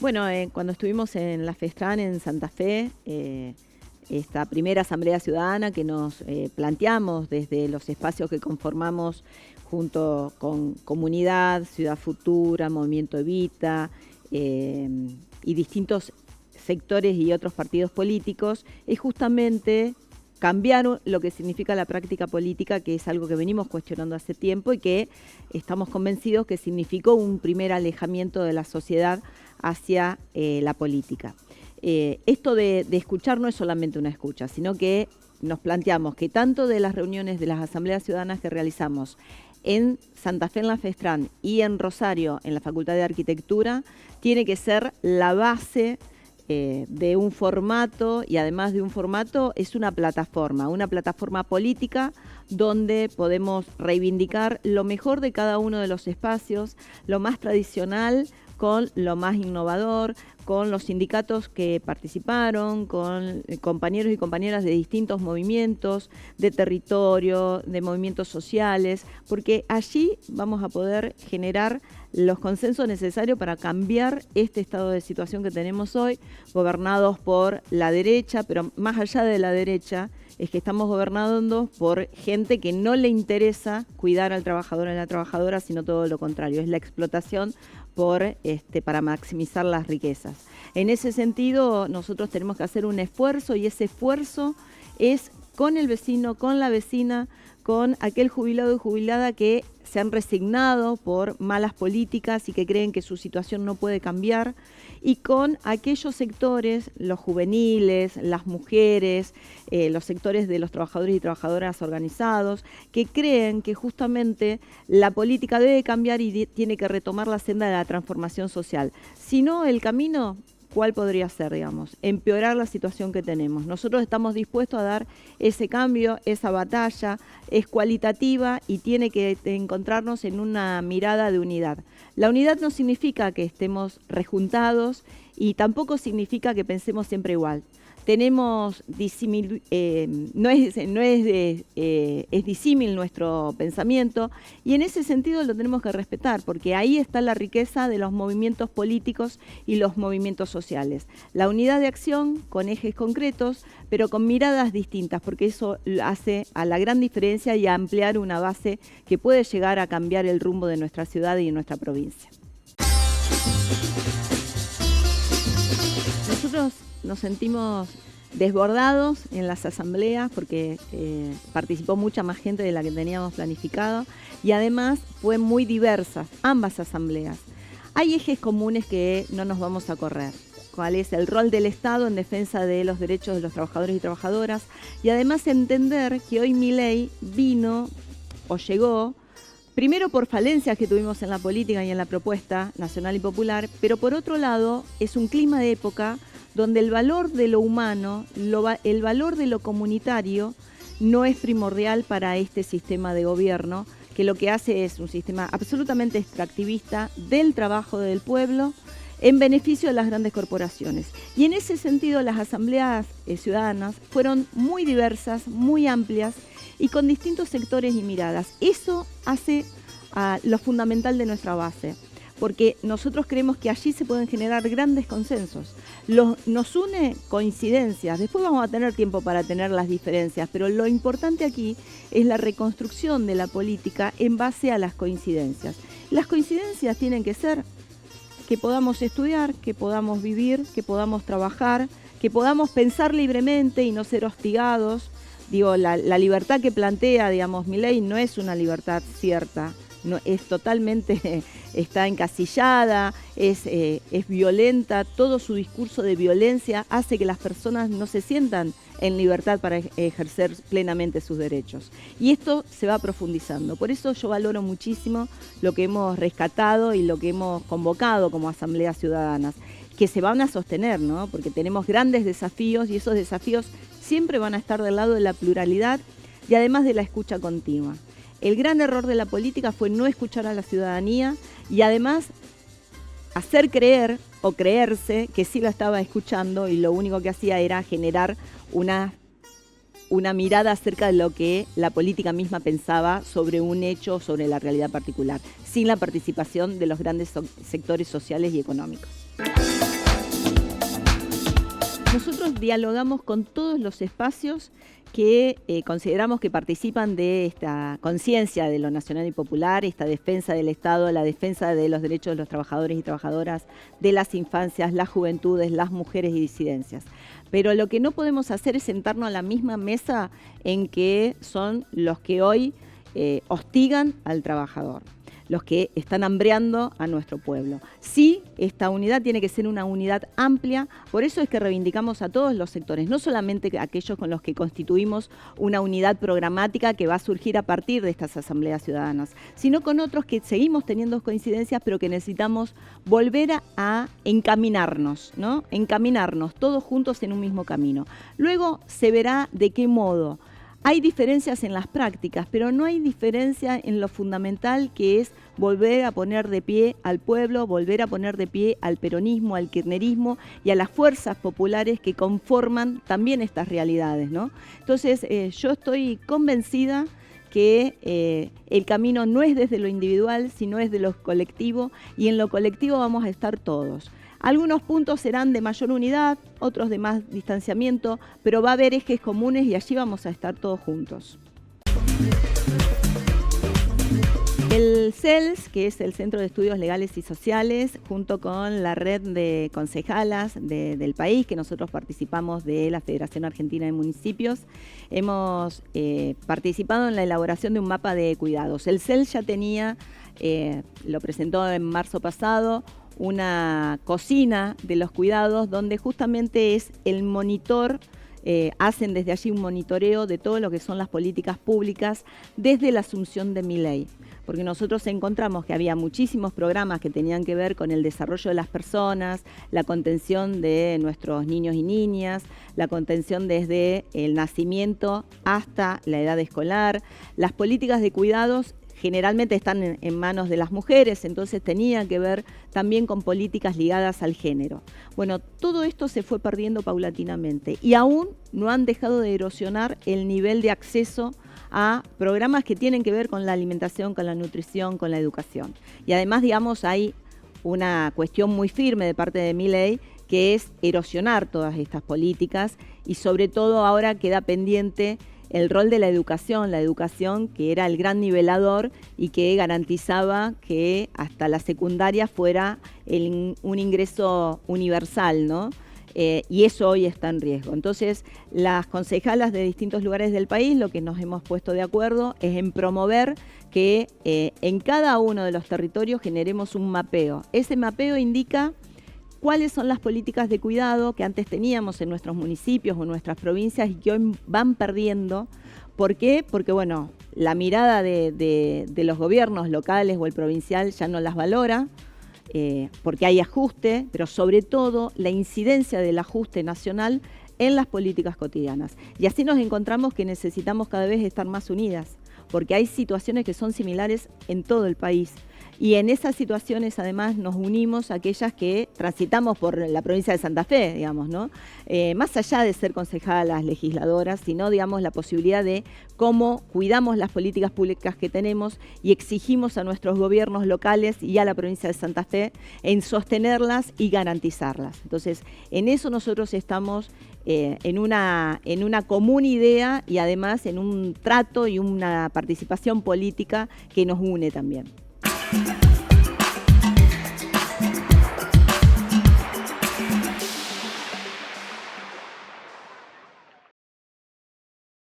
Bueno, cuando estuvimos en la FESTRAN en Santa Fe, esta primera Asamblea Ciudadana que nos planteamos desde los espacios que conformamos junto con Comunidad, Ciudad Futura, Movimiento Evita y distintos sectores y otros partidos políticos, es justamente cambiar lo que significa la práctica política, que es algo que venimos cuestionando hace tiempo y que estamos convencidos que significó un primer alejamiento de la sociedad hacia la política. Esto de escuchar no es solamente una escucha, sino que nos planteamos que tanto de las reuniones de las asambleas ciudadanas que realizamos en Santa Fe en la FESTRAN y en Rosario en la Facultad de Arquitectura, tiene que ser la base de un formato, y además de un formato es una plataforma política donde podemos reivindicar lo mejor de cada uno de los espacios, lo más tradicional con lo más innovador, con los sindicatos que participaron, con compañeros y compañeras de distintos movimientos, de territorio, de movimientos sociales, porque allí vamos a poder generar los consensos necesarios para cambiar este estado de situación que tenemos hoy, gobernados por la derecha, pero más allá de la derecha, es que estamos gobernando por gente que no le interesa cuidar al trabajador y a la trabajadora, sino todo lo contrario, es la explotación para maximizar las riquezas. En ese sentido, nosotros tenemos que hacer un esfuerzo, y ese esfuerzo es con el vecino, con la vecina, con aquel jubilado y jubilada que se han resignado por malas políticas y que creen que su situación no puede cambiar, y con aquellos sectores, los juveniles, las mujeres, los sectores de los trabajadores y trabajadoras organizados, que creen que justamente la política debe cambiar y tiene que retomar la senda de la transformación social. Si no, el camino, ¿cuál podría ser, digamos? Empeorar la situación que tenemos. Nosotros estamos dispuestos a dar ese cambio, esa batalla, es cualitativa y tiene que encontrarnos en una mirada de unidad. La unidad no significa que estemos rejuntados y tampoco significa que pensemos siempre igual. Tenemos es disímil nuestro pensamiento, y en ese sentido lo tenemos que respetar, porque ahí está la riqueza de los movimientos políticos y los movimientos sociales. La unidad de acción con ejes concretos, pero con miradas distintas, porque eso hace a la gran diferencia y a ampliar una base que puede llegar a cambiar el rumbo de nuestra ciudad y de nuestra provincia. Nosotros nos sentimos desbordados en las asambleas porque participó mucha más gente de la que teníamos planificado, y además fue muy diversas ambas asambleas. Hay ejes comunes que no nos vamos a correr. ¿Cuál es el rol del Estado en defensa de los derechos de los trabajadores y trabajadoras? Y además entender que hoy Milei vino o llegó primero por falencias que tuvimos en la política y en la propuesta nacional y popular, pero por otro lado es un clima de época donde el valor de lo humano, el valor de lo comunitario no es primordial para este sistema de gobierno, que lo que hace es un sistema absolutamente extractivista del trabajo del pueblo en beneficio de las grandes corporaciones. Y en ese sentido las asambleas ciudadanas fueron muy diversas, muy amplias y con distintos sectores y miradas. Eso hace lo fundamental de nuestra base, porque nosotros creemos que allí se pueden generar grandes consensos. Nos une coincidencias, después vamos a tener tiempo para tener las diferencias, pero lo importante aquí es la reconstrucción de la política en base a las coincidencias. Las coincidencias tienen que ser que podamos estudiar, que podamos vivir, que podamos trabajar, que podamos pensar libremente y no ser hostigados. Digo, la libertad que plantea, digamos, Milei no es una libertad cierta, no, es totalmente, está encasillada, es violenta, todo su discurso de violencia hace que las personas no se sientan en libertad para ejercer plenamente sus derechos. Y esto se va profundizando. Por eso yo valoro muchísimo lo que hemos rescatado y lo que hemos convocado como asambleas ciudadanas, que se van a sostener, ¿no? Porque tenemos grandes desafíos y esos desafíos siempre van a estar del lado de la pluralidad y además de la escucha continua. El gran error de la política fue no escuchar a la ciudadanía y además hacer creer o creerse que sí la estaba escuchando, y lo único que hacía era generar una mirada acerca de lo que la política misma pensaba sobre un hecho, sobre la realidad particular, sin la participación de los grandes sectores sociales y económicos. Nosotros dialogamos con todos los espacios que consideramos que participan de esta conciencia de lo nacional y popular, esta defensa del Estado, la defensa de los derechos de los trabajadores y trabajadoras, de las infancias, las juventudes, las mujeres y disidencias. Pero lo que no podemos hacer es sentarnos a la misma mesa en que son los que hoy hostigan al trabajador, los que están hambreando a nuestro pueblo. Sí, esta unidad tiene que ser una unidad amplia, por eso es que reivindicamos a todos los sectores, no solamente aquellos con los que constituimos una unidad programática que va a surgir a partir de estas asambleas ciudadanas, sino con otros que seguimos teniendo coincidencias, pero que necesitamos volver a encaminarnos, ¿no? Encaminarnos todos juntos en un mismo camino. Luego se verá de qué modo. Hay diferencias en las prácticas, pero no hay diferencia en lo fundamental, que es volver a poner de pie al pueblo, volver a poner de pie al peronismo, al kirchnerismo y a las fuerzas populares que conforman también estas realidades, ¿no? Entonces, yo estoy convencida que el camino no es desde lo individual, sino es de lo colectivo, y en lo colectivo vamos a estar todos. Algunos puntos serán de mayor unidad, otros de más distanciamiento, pero va a haber ejes comunes y allí vamos a estar todos juntos. El CELS, que es el Centro de Estudios Legales y Sociales, junto con la red de concejalas del país, que nosotros participamos de la Federación Argentina de Municipios, hemos participado en la elaboración de un mapa de cuidados. El CELS ya tenía, lo presentó en marzo pasado, una cocina de los cuidados donde justamente es el monitor, hacen desde allí un monitoreo de todo lo que son las políticas públicas desde la asunción de mi ley. Porque nosotros encontramos que había muchísimos programas que tenían que ver con el desarrollo de las personas, la contención de nuestros niños y niñas, la contención desde el nacimiento hasta la edad escolar. Las políticas de cuidados generalmente están en manos de las mujeres, entonces tenía que ver también con políticas ligadas al género. Bueno, todo esto se fue perdiendo paulatinamente y aún no han dejado de erosionar el nivel de acceso a programas que tienen que ver con la alimentación, con la nutrición, con la educación. Y además, digamos, hay una cuestión muy firme de parte de mi ley, que es erosionar todas estas políticas, y sobre todo ahora queda pendiente el rol de la educación que era el gran nivelador y que garantizaba que hasta la secundaria fuera un ingreso universal, ¿no? Y eso hoy está en riesgo. Entonces, las concejalas de distintos lugares del país, lo que nos hemos puesto de acuerdo es en promover que en cada uno de los territorios generemos un mapeo. Ese mapeo indica cuáles son las políticas de cuidado que antes teníamos en nuestros municipios o nuestras provincias y que hoy van perdiendo. ¿Por qué? Porque, bueno, la mirada de los gobiernos locales o el provincial ya no las valora, porque hay ajuste, pero sobre todo la incidencia del ajuste nacional en las políticas cotidianas. Y así nos encontramos que necesitamos cada vez estar más unidas, porque hay situaciones que son similares en todo el país. Y en esas situaciones, además, nos unimos a aquellas que transitamos por la provincia de Santa Fe, digamos, ¿no? Más allá de ser concejalas, legisladoras, sino, digamos, la posibilidad de cómo cuidamos las políticas públicas que tenemos y exigimos a nuestros gobiernos locales y a la provincia de Santa Fe en sostenerlas y garantizarlas. Entonces, en eso nosotros estamos en una común idea y además en un trato y una participación política que nos une también.